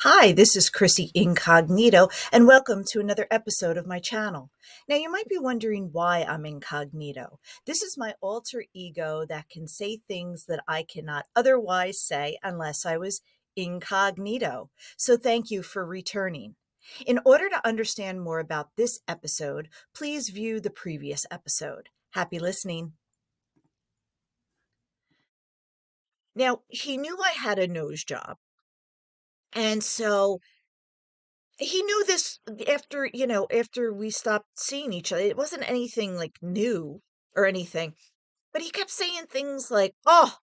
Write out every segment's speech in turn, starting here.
Hi, this is Chrissy Incognito, and welcome to another episode of my channel. Now, you might be wondering why I'm incognito. This is my alter ego that can say things that I cannot otherwise say unless I was incognito. So, thank you for returning. In order to understand more about this episode, please view the previous episode. Happy listening. Now, he knew I had a nose job. And so he knew this after we stopped seeing each other. It wasn't anything like new or anything, but he kept saying things like, "Oh,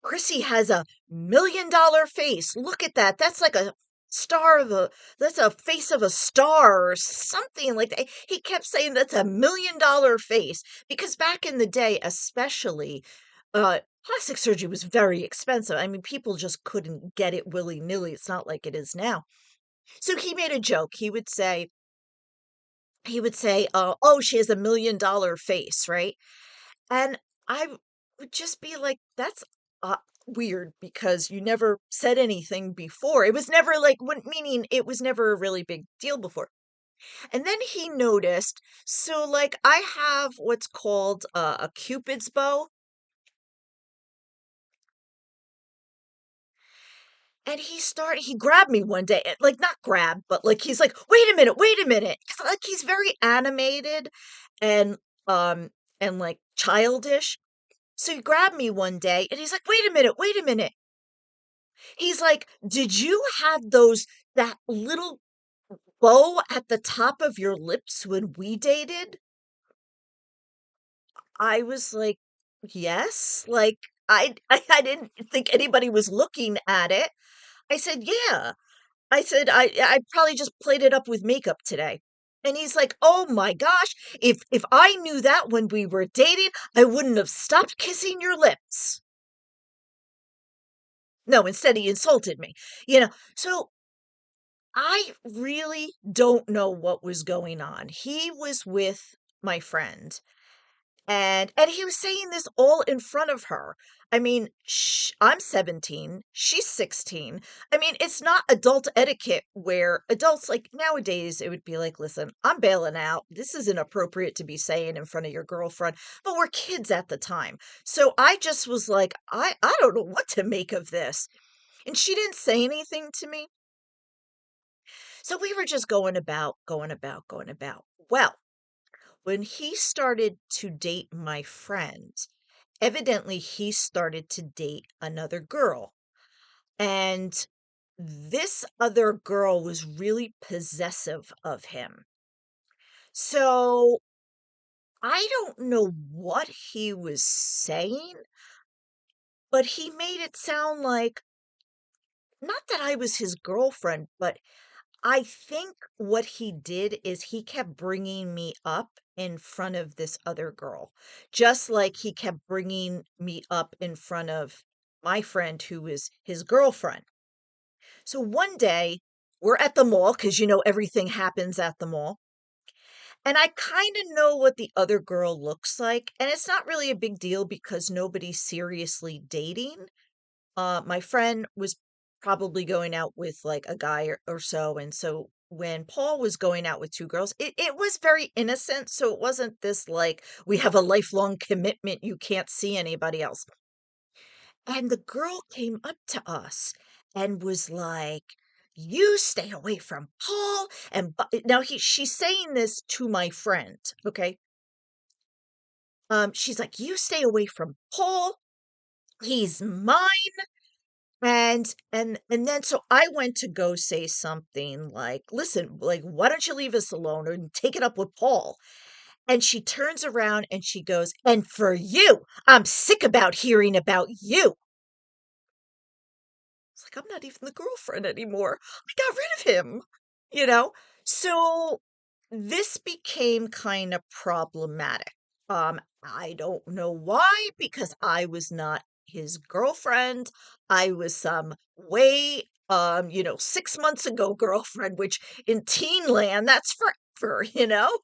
Chrissy has $1 million face. Look at that. That's like a star of a that's a face of a star or something like that." He kept saying that's $1 million face because back in the day, especially, plastic surgery was very expensive. I mean, people just couldn't get it willy-nilly. It's not like it is now. So he made a joke. He would say, "Oh, she has $1 million face," right? And I would just be like, "That's weird because you never said anything before." It was never like, meaning it was never a really big deal before. And then he noticed, so like I have what's called a Cupid's bow, and he grabbed me one day, like not grab, but like he's like, wait a minute," 'cause, like he's very animated and um and like childish. So he grabbed me one day and he's like, wait a minute." He's like, "Did you have that little bow at the top of your lips when we dated?" I was like, "Yes." Like I didn't think anybody was looking at it. I said, "Yeah." I said, I probably just played it up with makeup today." And he's like, "Oh my gosh, if I knew that when we were dating, I wouldn't have stopped kissing your lips." No, instead he insulted me. So I really don't know what was going on. He was with my friend and he was saying this all in front of her. I mean, I'm 17, she's 16. I mean, it's not adult etiquette where adults, like nowadays it would be like, "Listen, I'm bailing out. This is inappropriate to be saying in front of your girlfriend." But we're kids at the time. So I just was like, I don't know what to make of this. And she didn't say anything to me. So we were just going about, going about, going about. Well, when he started to date my friend, evidently he started to date another girl. And this other girl was really possessive of him. So I don't know what he was saying, but he made it sound like, not that I was his girlfriend, but I think what he did is he kept bringing me up in front of this other girl, just like he kept bringing me up in front of my friend who was his girlfriend. So one day, we're at the mall because everything happens at the mall. And I kind of know what the other girl looks like. And it's not really a big deal because nobody's seriously dating. My friend was probably going out with like a guy or so. And so when Paul was going out with two girls, it was very innocent. So it wasn't this like, we have a lifelong commitment, you can't see anybody else. And the girl came up to us and was like, "You stay away from Paul." And now she's saying this to my friend. Okay. She's like, "You stay away from Paul. He's mine." And then so I went to go say something like, "Listen, like, why don't you leave us alone and take it up with Paul?" And she turns around and she goes, "And for you, I'm sick about hearing about you." It's like, I'm not even the girlfriend anymore. I got rid of him, you know? So this became kind of problematic. I don't know why, because I was not his girlfriend. I was some way 6 months ago girlfriend, which in teen land, that's forever, you know?